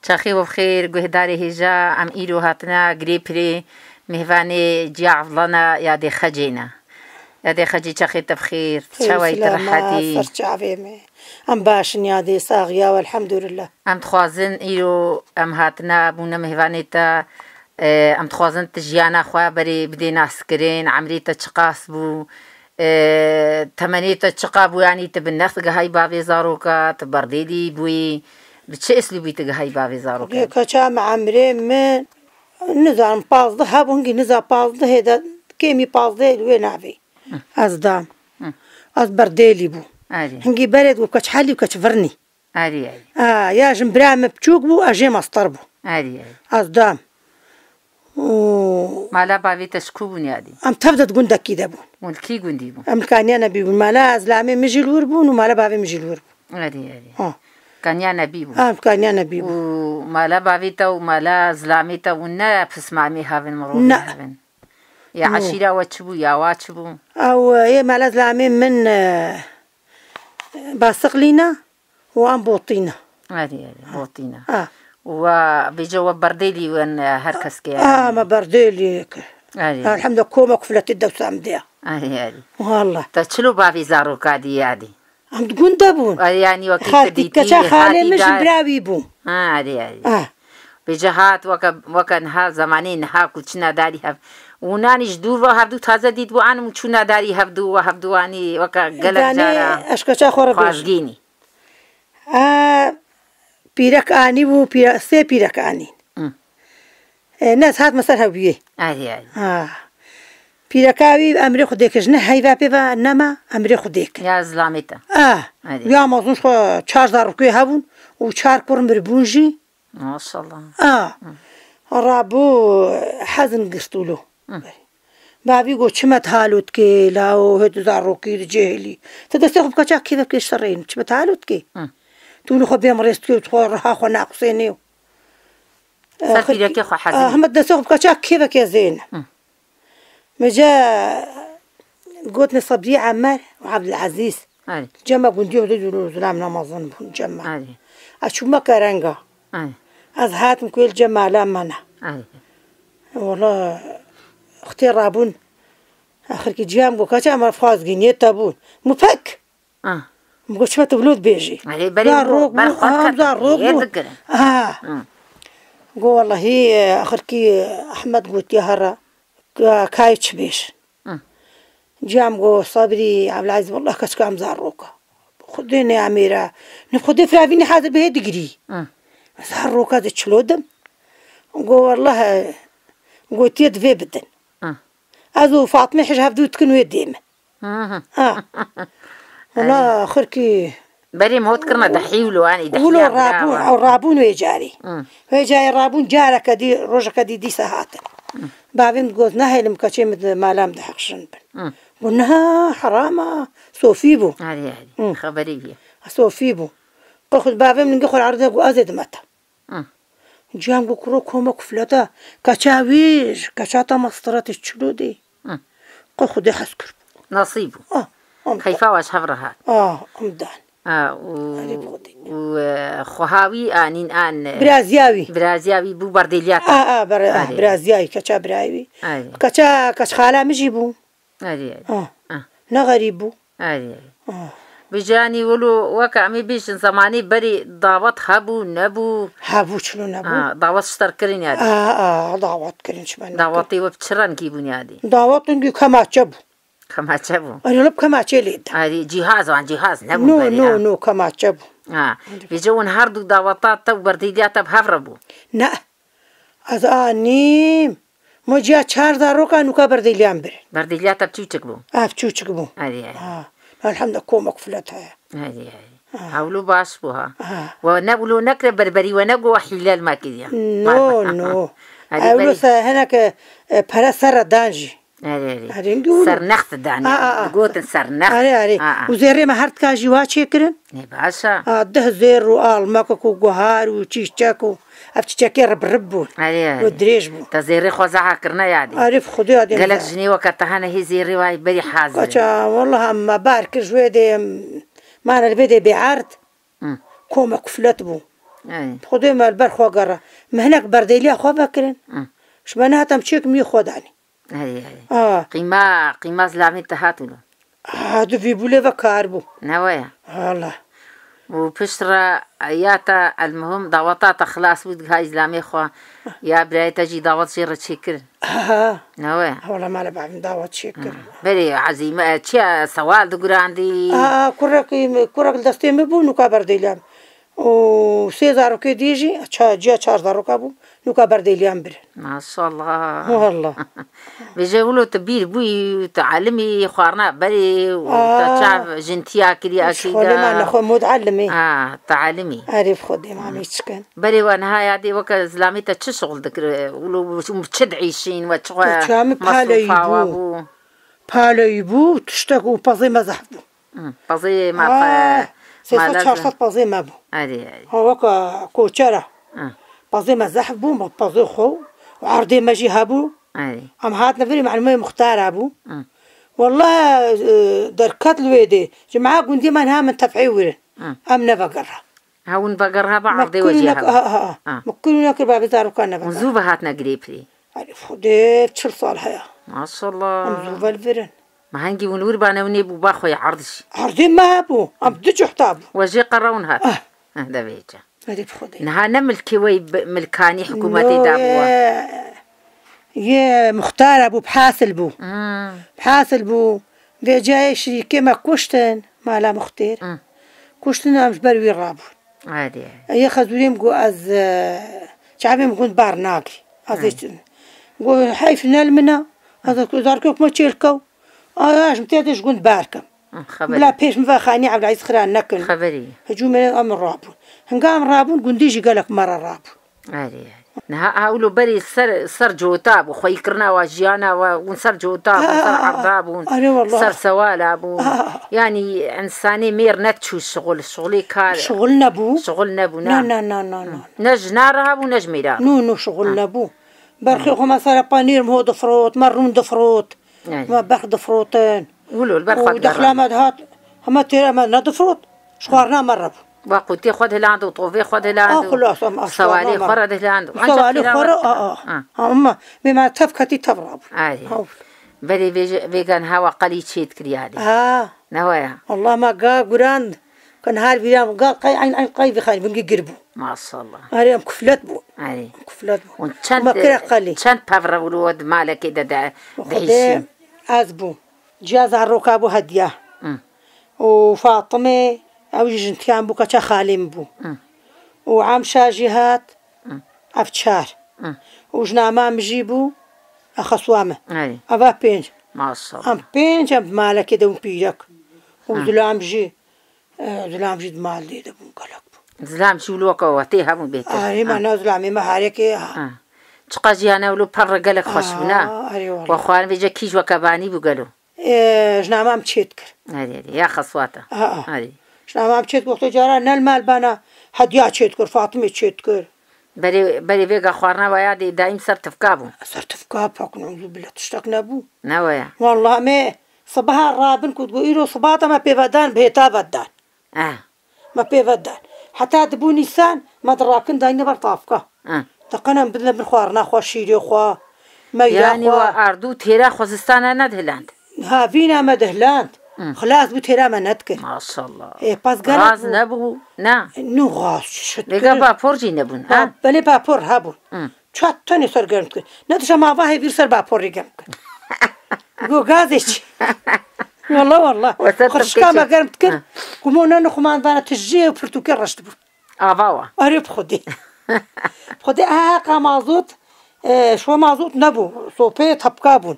شاخي وبخير جهداري هجا عم إيرو هاتنا قريبري مهفاني جيع فضلنا يا دي خجينا يا دي خجي شاخي تبخير شوي ترحتي فرشافي ام باشن يا دي صاغيا والحمد لله ام تخوازن إيرو ام هاتنا بونا مهفاني تا ام تخوازن تجيانا خواه بري بدينا سكرين عمري تشقاس بو تمني تشقابو يعني تبنخت هاي بابي زاروكا تبرديدي بوي بتشي اسلوبي تجهاي بابي زاروكا كشام عمري من نظام باصده هابونجي نظام باصده هذا كيمي باصده وين عبي أصدام أصبرديلي بو هنجي برد وكش حالي وكش فرني أري يا جنبرا مبتشوك بو أجي مصطر بو أري أصدام مالا بابي تشكوبني هادي أم تبدأ تقول دك كده بو ملكي قندي بو أم كان أنا بيبو مالا أزلامي مجي الوربون ومالا بابي مجي الوربون أري كان يا نبيبو كان يا نبيبو ومالا بابيتا ومالا زلاميتا ونا بسمعمي هافن مرور هافن يا عشيرة واتشبو يا واتشبو أو يا مالا زلامي من باسقلينا وأم بوطينا أري بوطينا وبيجوا برديلي وين هركس كي ما برديلي الحمد لله كوما كفلت الدوسة عمديها أري والله تشلو بابي زاروكا دي عادي عم تقول دابون يعني وكيف خالتي كشا خالي مش براوي بو عادي بجهات وكان ها زمانين ها كلشنا داري هف وناني جدور وهبدو تازه ديد وأنا مشونا داري هبدو أني وكا قلق جارا أشكشا خورا خازجيني بيرك آني و سي بيرك آني ناس هات مسار هبيه عادي بيركاوي أمري خديك جنه هاي بابا نما أمري خديك يا زلاميتا يا مازون خو 4 ركوي هبون و 4 كورن بربونجي ما شاء الله رابو حزن قرطولو بابي قو شمت هالوت كي لاو هدو زاروكي جهلي تدستيخو بكاچا كيف كي شرين شمت هالوت كي تقولوا خو بيم ريست كي تخور ها خو ناقصينيو صافي لك خو حزن هم تدستيخو بكاچا كيف كي زين مجا قوتني صبري عمار وعبد العزيز جمع قنديو دو زلام نمازن جمع اشو ما كرنجا از هاتم كل جمع لا منع والله اختي رابون اخر كي جام قو كاچا ما فاز جنيه تابون مفك مقول شو تولود بيجي لا روق قو والله هي اخر كي احمد قلت يا هرا كايتش بيش جام قو صبري عبد العزيز والله كاش كام زاروكا خديني يا اميره نخدي فرافيني حاضر به دغري زاروكا دشلودم قو والله قلت يد في بدن ازو فاطمه حج هبدو تكنو يديم والله اخر كي بري موت كرنا دحيولو اني دحيولو رابون او رابون ويجاري ويجاي رابون جارك دي روجك دي ساعات بعدين تقول نهي المكاشي مثل ما لام دحقشن قلنا حرامة صوفيبو هذه خبري بيه صوفيبو قلت بعدين من قخر عرضه وأزيد متى جام قكرو كوما كفلتا كشاويش كشاتا مسطرات الشلودي قخد حسكر نصيبه خيفا واش حفرها أمدان وخهاوي آنين آن برازياوي بو برديليات برازياوي كشا براوي كشا كشخالا مجيبو نغريبو بجاني ولو وكعمي بيش زماني بري ضاوت هبو نبو شنو نبو ضاوت شتر كرين يادي ضاوت كرين شبان ضاوتي وبتشرن كيبون يادي ضاوت نجي كما تشبو كما تشبو أنا لب كما تشيليد هذه جهاز عن جهاز نبو نو كما تشبو بيجون هاردو ضاوتات تو برديليات بهفربو نا أزانيم مجا 4 روكا نوكا برديليان برديليات بتشوچك بو بتشوچك بو الحمد لله كوما كفلتها هذه حاولوا باش بوها ونقولوا نكر بربري ونقوا حلال ما كذا نو أولو هناك برسر دانجي سرنخت داني قوت سرنخت وزيري ما هرت كاجي واشي كرن باشا ده زير وآل ماكو جوهار وتشيشاكو أفتشاكي ربو ودريج بو تزيري خوزعها كرنا يادي عارف خدي هادي قالك جني وقتها هي زيري واي بري حاضر والله أما بارك جويدي ما أنا البدي بعرض كوما كفلت بو خدي ما البر خوا قرا ما هناك برديلي خوا بكرن شبانها تمشيك مي خداني قيمة زلامي تهاتولو هادو في بولي فكاربو نوايا والله وبشرة ياتا المهم دعوتات خلاص ود هاي زلامي خوا يا براي تجي دعوت شيرة شكر نوايا والله ما لبع من دعوت شكر بري عزيمة تشيا سوال دقر عندي كرك دستي مبو نوكا برديليام و 3000 كي ديجي جا 4000 كابو نوكا برديليام بر ما شاء الله والله بيجولو تبير بوي تعلمي خوارنا بري وتشعب جنتيا كري اكيد خولي ما نخو متعلمي تعلمي عارف خدي ما ميتشكن بري وانا هاي هادي وكا زلامي تشغل ذكر ولو متشد عيشين وتشغل شام باليبو تشتكو بازي ما زحبو بازي ما سيسا تشارسات بازي ما بو هادي هوكا كوتشارة بازي ما زحبو ما بازي خو وعرضي ما جي هابو ام هاتنا فري معلومة مختارة ابو والله دركات الويدي جماعة قندي ما نها من تفعي ورن ام نفقرها هاون بقرها بعرضي وجهها مكلنا كربا بزارو كان نفقرها مزوبة هاتنا قريب لي عارف خدي تشل صالحة ما شاء الله مزوبة الفرن ما هنجي ونور بانا ونيبو باخو يعرضش عرضي ما هابو ام دجو حتابو وجي قرون هات هذا بيجا هذي بخدي نها نملكي وي ملكاني حكومتي دابوا يا مختار ابو بحاسل بو بحاسل بو جاي شريكي ما كوشتن ما لا مختار كوشتن مش بروي رابو عادي يا خزوليم جو از شعبي مكون بارناقي از جو حيفنا المنا هذا داركوك ما تشيلكو اش متيتش كنت باركم بلا بيش مفاخاني عبد العزيز خران نكن خبري هجوم امر رابو هنقام رابو قنديجي قالك مره رابو عادي نها هاولو بري سر جوتاب وخوي كرنا واجيانا ونسر جوتاب ونسر عرضاب ونسر سوالاب يعني انساني مير نتشو شغلي كار شغلنا بو نعم نج نارها ونج ميرا نو شغلنا بو برخي خما صار بانير مو دفروت مرون دفروت ما باخ دفروتين ولو البرخه ودخلا مدهات هما تيرا ما ندفروت شخارنا مره وقتي خذ لاندو طوفي خذ لاندو خلاص سوالي خرد لاندو سوالي خرد اما بما تفكتي تبرب بري فيجان هوا قلي تشيت كريالي نوايا والله ما قا قراند كان هار بيام قال قاي عين قاي بخير بنجي قربو ما شاء الله هاري كفلت بو كفلت بو ما كره قلي كانت بافرا ولود مالك كده دعيشي ازبو جاز الركاب هديه وفاطمه او جنتيان بو كتا خالم بو وعام شاجهات افتشار وجنا ما مجيبو اخصوامه افا بينج ما شاء الله ام بينج مالك كده وبيجك وزلام جي دمال دي دبون قالك زلام شو لوكا واتيها من بيتك ما نازلامي ما هاريكي تقاجي انا ولو بر قالك خشبنا واخوان بيجا كيج وكباني بقالو جنا ما مشيتكر هذه يا خصواته هذه شنا ما مشيت وقت جارا نال بانا هديا تشيتكر فاطمه تشيتكر بري فيغا خوارنا ويادي دايم سرتفكابو فاكن عوذ بالله تشتكنا بو نوايا والله ما صباح الرابن كنت قويرو صباطه ما بيفدان بيتا فدان ما بيفدان حتى دبو نيسان ما دراكن داينا برطافكا تقنا بدنا بنخوارنا خو شيري خو ما يعني واردو تيرا خوزستان ندهلاند ها فينا مدهلاند خلاص بتيرا ما نذكر ما شاء الله باس غاز نبو نا نو غاز شت لقى بابور جي نبون بلي بابور هابون تشاتني صار قرمت ندش ما فاهي بيرسل بابور رجمك جو غازش والله خرج كما قرمت كر كمونا نخمان دانا تجي وبرتوكل رشتبو افاوا قريب خدي هاكا مازوت شو مازوت نبو صوبي تبكابون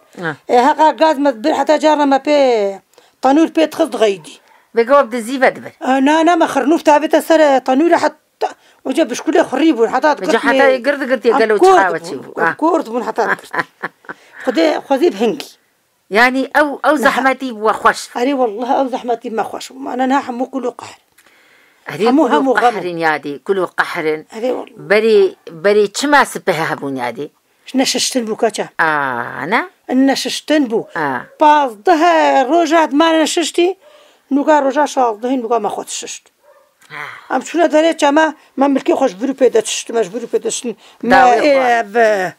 هاكا غاز مدبر حتى جارنا ما بي طنور بيت خذ غيدي بجواب دزيفة دبر أنا ما خرنوف تعبت سر طنور حتى وجاب بشكله خريب حتى حتى يقرد يقلو تحاوتشي كورت بون حتى خذي بهنكي يعني أو زحمتي وخوش أري والله أو زحمتي ما خوش أنا ناحم كله قهر هم قهر يادي كله قهر بري كما سبها هبون يادي نششتن بو كاتا أنا نششتن بو بعضها رجعت ما نششتي نوكا رجع شاطهين نوكا ما خدت ششت ام شنو دريت ما ملكي خوش برو بيدتش مجبور بيدتش ما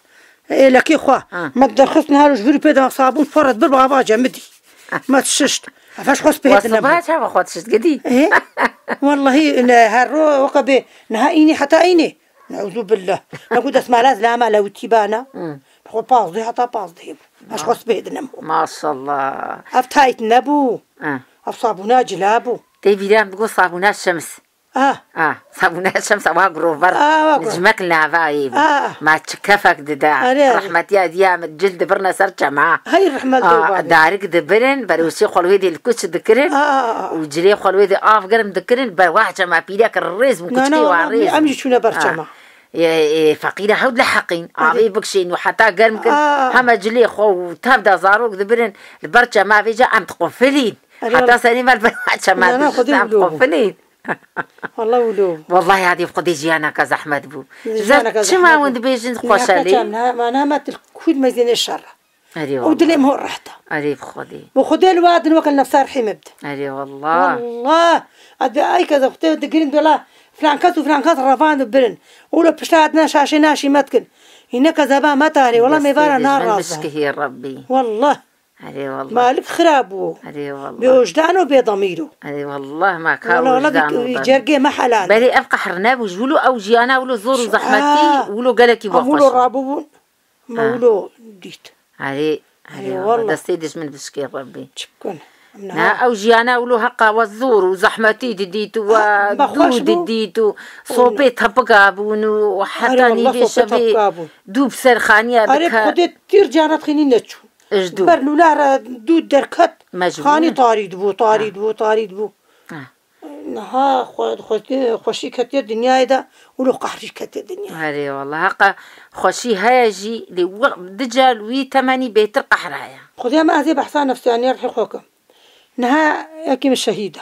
لكي خوا ما درخص نهار جبرو بيدا صابون فرد بالبابا جمدي ما تششت فاش خص بيدنا وصبات ما خدتش قدي والله هالرو وقبي نهائيني حتى عيني نعوذ بالله نقول اسمع لازم لا لو تيبانا خو باز دي حتى باز دي اش خص بيدنا ما شاء الله افتايت نبو صابونات جلابو تيبيران بقول صابونات شمس صابونات شمس واقرو بر نجمك لنا فايب ما تشكفك ددا رحمتي ديام الجلد برنا سرت معاه هاي الرحمه دوبا دارك دبرن بروسي خلويدي الكوتش ذكرن وجري خلويدي قرم ذكرن برواحه ما بيدك الريز مكتي وعريز امشي شنو برشما يا فقيره حود لحقين عري بكشين وحتى قال هم جلي خو تبدا زاروك دبرن البرشا ما فيجا ام تقفلين حتى سليمه البرشا ما تقفلين والله ولو والله هذه فقدي جيانا كذا احمد بو شما وند بيجن خوشالي ما نامت الكود ما يزين الشر اري ودلي مو رحته اري بخدي وخدي الواد نوكل نفسها رحيم ابدا اري والله والله اي كذا اختي دقرين دولا فلان كات رافان برن ولا بشتاتنا شاشي ناشي متكن هنا كذا ما تاري والله ما يبارا نار راسه مسكه ربي والله أري والله مالك خرابو أري والله بوجدانه وبضميره أري والله ما كان وجدانه جرقي محلان بالي أبقى حرناب وجولو أو جيانا ولو زور وزحمتي ولو قالك يبغى ولو رابو مولو ديت أري والله دستيدش من بسكير ربي شكرا أو جيانا ولو هقا والزور وزحمتي ديتو ودود ديتو صوبي تبقابونو وحتى نيجي شبي دوب سرخانية بك أري خدت تير جانت خيني نتشو برلولا دود دركت خاني طارد بو نها خوشي كتير دنيا دا ولو قحري كتير دنيا هاري والله هقا خوشي هاجي دجال وي تماني بيت القحرايا خديها ما هذي بحثان نفسي يعني يرحي خوكم نها يكيم الشهيدة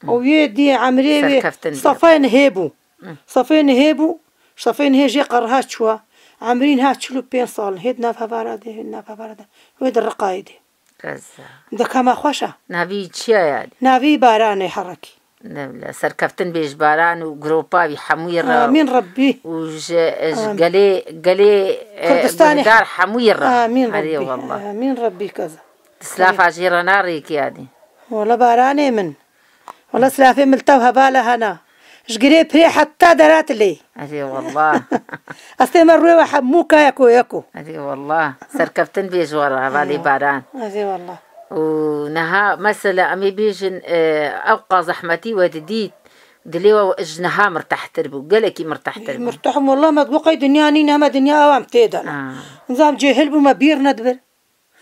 ويدي عمري صفين هيبو هيجي قرها شوا عمرين هاتشلو بين صال هيد نافها بارده ويد الرقايدي كذا ده كما خوشة نبي تشيا يعني نبي باران يحركي لا سركفتن بيش باران وجروبا بحموير آمين ربي وج قلي كردستاني دار حموير آمين ربي والله آمين ربي كذا سلاف عجيرة ناريك يعني والله باراني من والله سلافي ملتوها بالها هنا شقري بري حتى درات لي أدي والله استمروا واحد مو ياكو أدي والله سركفتن بيج ورا بالي باران أدي والله ونها مثلا أمي بيجن أوقع زحمتي ودديت دليوا وجنها مرتاح تربو قالكي مرتاح تربو مرتاح والله ما تبقى دنيا نينا ما دنيا أوام تيدا نظام جهل بما بير ندبر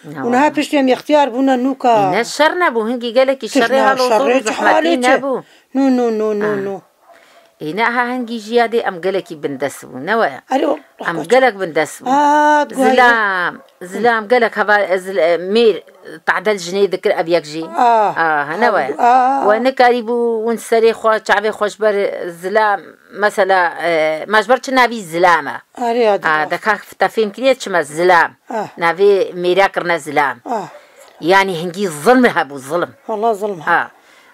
ونها بيشتم يختيار بونا نوكا الناس شرنا بو هنجي قالكي شرها لو زحمتي نابو نو هنا هنجي جيادي أم قالكي بندسبو نوايا أم قالك بندسبو زلام قالك هذا مير تعدل جنيه ذكر أبيك جي نوايا وانا قريبو ونسري خوش شعبي خوش بر زلام مثلا ما جبرتش نبي زلامة دكاك تفهم كنيت شما زلام نبي ميراكرنا زلام يعني هنجي الظلم هبو الظلم والله ظلم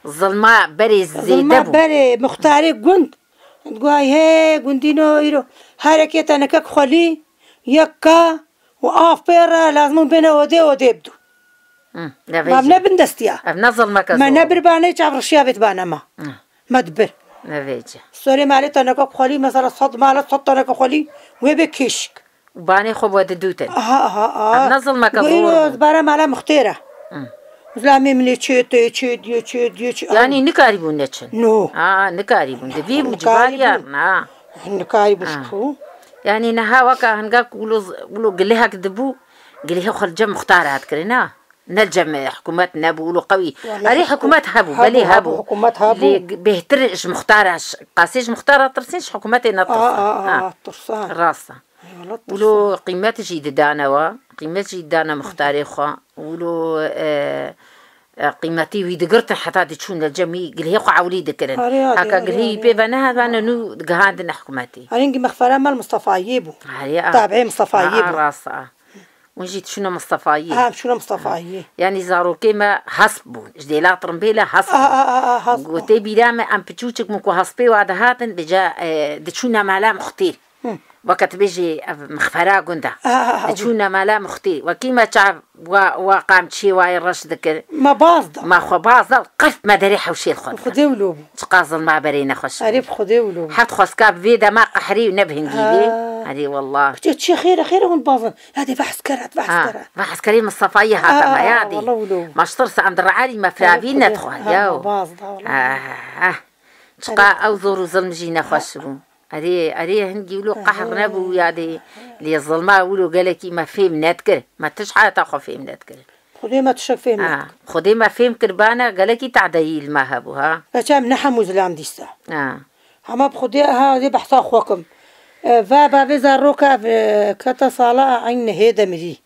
الظلماء بري الظلماء بري مختاري قند تقول هاي قندينو يرو حركة أنا كك خلي يكا وآف بيرا لازم بينا ودي بدو ما بنبن دستيا ابن ظلمة كذا ما نبر باني تعرف الشيابت بانا ما دبر نبيجي سوري مالت أنا كك خلي مثلا صد مالت صد أنا كك خلي وبكيشك وباني خب وددوتن ابن ظلمة كذا برا مالا مختيرة زلامي من تشيت يعني نكاريبون نتشن نو نكاريبون دبيب وجباليا نكاريبون شكو يعني نها وكا هنقاك قولوا قليها كدبو قليها خرجة مختارات كرنا نلجم حكومات نابو قولوا قوي أري حكومات هابو بلي هابو حكومات هابو بيهترش مختارة قاسيش مختارة ترسينش حكوماتي نطرسة ترسان راسة قولوا قيمات جيد دانا قيمات جيد دانا مختاري خوا قولوا قيمتي ويدقرت حتى تشون الجميع قال هي قعولي ذكرن هكا قال هي بيبنا هذا نو جهادنا حكومتي هنجي مغفرة مال مصطفى يبو تابعي مصطفى يبو راسا ونجيت شنو مصطفاية شنو مصطفاية يعني زاروكي ما حسبون جديلا طرمبيلا حسبون حسبون قلت بيرامي ام بتشوتك مكو حسبي وعد هاتن بجا دشونا مالا مختير وقت بيجي مخفرا قندا دشونا مالا مختير وكيما تعب وقام شي واي الرش ذكر ما باصدة ما خو باصدة قف ما دري حوشي الخد خدي ولوب تقازل ما برينا خوش عرف خدي ولوب حط خسكاب فيدا ما قحري ونبه نجيبي هذه والله شي خير هون باصن هذه بحث كرات بحث كريم الصفاية هذا ما يادي والله ولوب ما اشترس عند الرعالي ما فرابين ندخل ياو باصدة والله تقى او زور ظلم جينا خوشبو أري هنجي ولو قحر نبو يادي لي الظلمة ولو قالكي ما فهم نذكر ما تشحى تاخو فهم نذكر خدي ما تشك فهم خدي ما فهم كربانا قالكي تعديل ما هبو ها كم نحمو زلام ديستا هما بخدي هذه بحث أخوكم فابا بزاروكا كتا صلاة عين هيدا مري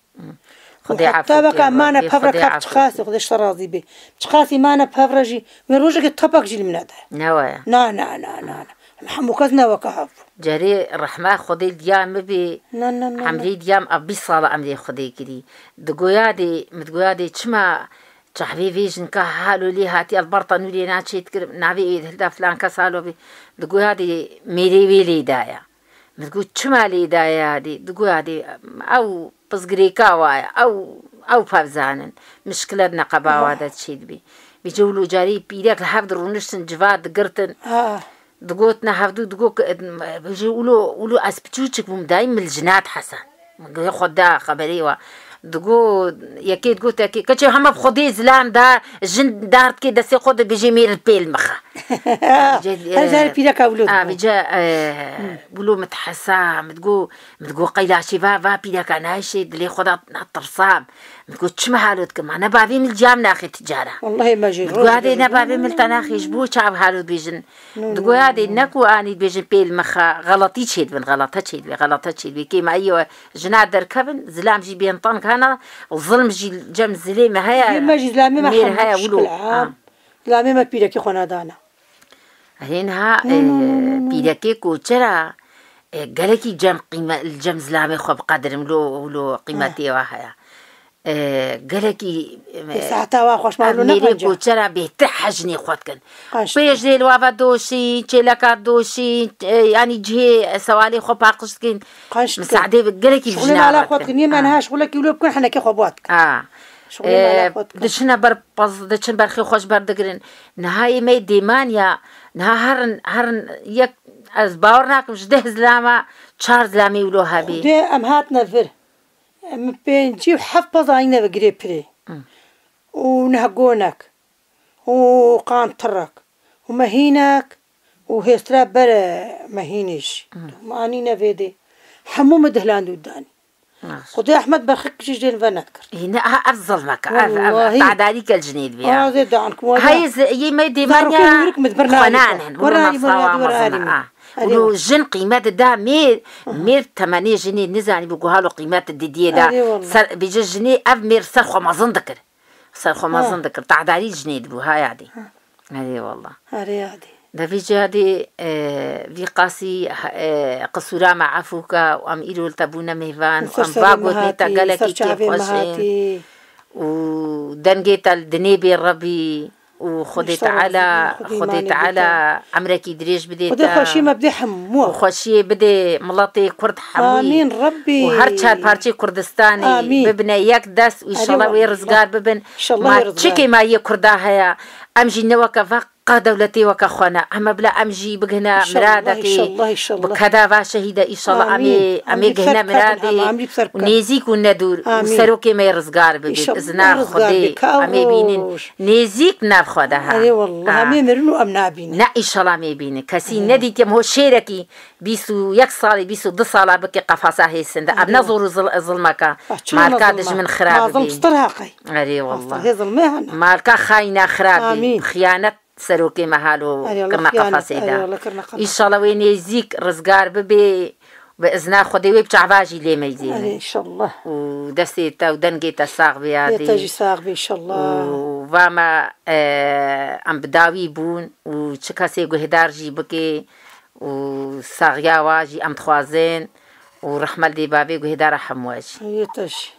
خدي عفو طبق مانا بفرق بتخاسي خدي شرازي بي بتخاسي مانا بفرجي من روجك طبق جيل من هذا نوايا نا محمو كزنا وكهف جري الرحمة خدي الديام بي عمري ديام أبي صلاة عمري خدي كدي متقويادي تشما تحبيبي جنكا حالو لي هاتي البرطة نولي ناتشي تكرم نابي هلدا فلان كسالو بي دقويادي ميري ويلي دايا متقول تشما لي دايا هادي دقويادي أو بصقريكا وايا أو فابزانن مشكلتنا قباوة دا تشيد بي بيجولو جاري بيداك الحفظ رونشتن جفاد قرتن دقوتنا هفدو دقوك بيجولو أسبتوشك بمدايم من الجنات حسن ياخد دا خبريوا دقو يكيد قلت يكيد كتشي هم بخدي زلام دا جن دارت كي دسي خد بيجي مير البيل مخا هذا بيداك أولود بيجا بلو متحسا متقو قيلا شفا بيداك ناشي دلي خدا الطرصام متقو تشما حالود كما أنا بابي من الجام ناخي تجارة والله ما جيت دقو هذه أنا بابي من التناخي جبو شعب حالود بيجن دقو هذه نكو أني بيجن بيل مخا غلطي تشيد بن غلطة تشيد بي كيما أيوة جناد دركبن زلام جي بين طنك هنا وظلم جي جم زليمة هيا ما جي زلامي ما هيا ولو زلامي ما بيداك يخونا دانا هينها بيداكي كوتشرا قالكي جم قيمة الجم زلامي خو بقدر ملو قيمتي وهيا قالكي ساعتها واخوش ما لنا ميري كوتشرا بيتحجني خوتكن بيجي الوافا دوشي تشيلاكا دوشي يعني جهي سوالي خو باقشتكن مساعدة قالكي شغلنا على خوتكن يما نها شغلك يولو بكون حنا كي خواتك دشنا دشن برخي خوش بردقرن نهاية مي ديمانيا نها هرن يك از باورناكم جده زلاما چار زلامي ولو هبي دي ام هاتنا فر ام بينجي حفظ عينا بقري بري ونهقونك وقانطرك ومهينك وهيسترا برا مهينش مانينا فيدي حموم دهلان دوداني خدي احمد برخك جيجي نذكر هنا افضل مكان بعد عليك الجنيد بيها زيد عنك هاي زي ما ديمانيا خنان ولو جن قيمات دا مير 8 جنيه نزاني بيقولوا له قيمات الديديه دا بيجي جنيه اف مير سرخو ما ذكر بعد علي جنيد بو هاي عادي هذه والله هذه ده في جادي في قاسي قصورا مع عفوكا وام إيرول تابونا مهفان وام باقوت نيتا قالكي كيف خوشين ودنجيت الدنيبي الربي وخديت على عمركي دريج بديت ودي خوشي ما بدي حمو وخوشي بدي ملاطي كرد حموي آمين ربي وهرشاد بارشي كردستاني آمين ببنا يكدس وإن شاء الله ويرزقار ببن إن شاء الله ما تشكي ما يكردها أمجي نوكا فق دولتي وكخوانا أما بلا أمجي بقهنا مرادتي بكذا شهيدة إن شاء الله أمي قهنا مرادي ونيزيك وندور وسروكي ما يرزقار ببيت إذنا خدي أمي بينين نيزيك نار خدها أي والله أمي مرنو أم نابين لا إن شاء الله أمي بينين كسي ندي تيم هو شيركي بيسو يكسالي بيسو دصالة بكي قفاصة هي السنة أبنا زورو ظلمك مالكادش من خراب ما ظلم سطرها قي أري والله هي ظلمها مالكا خاينة خرابي خيانة سروكي محلو كرنا قفاسيدا إن شاء الله وين يزيك رزقار ببي بإذن خدي ويبتعباجي لي ما يزين إن شاء الله ودستيتا ودنجيتا ساق بيادي يتاجي ساق بي إن شاء الله وفاما أم بداوي بون وشكاسي قهدار جي بكي وساقيا واجي أم تخوازين ورحمة دي بابي وهدا رحم واجي يتش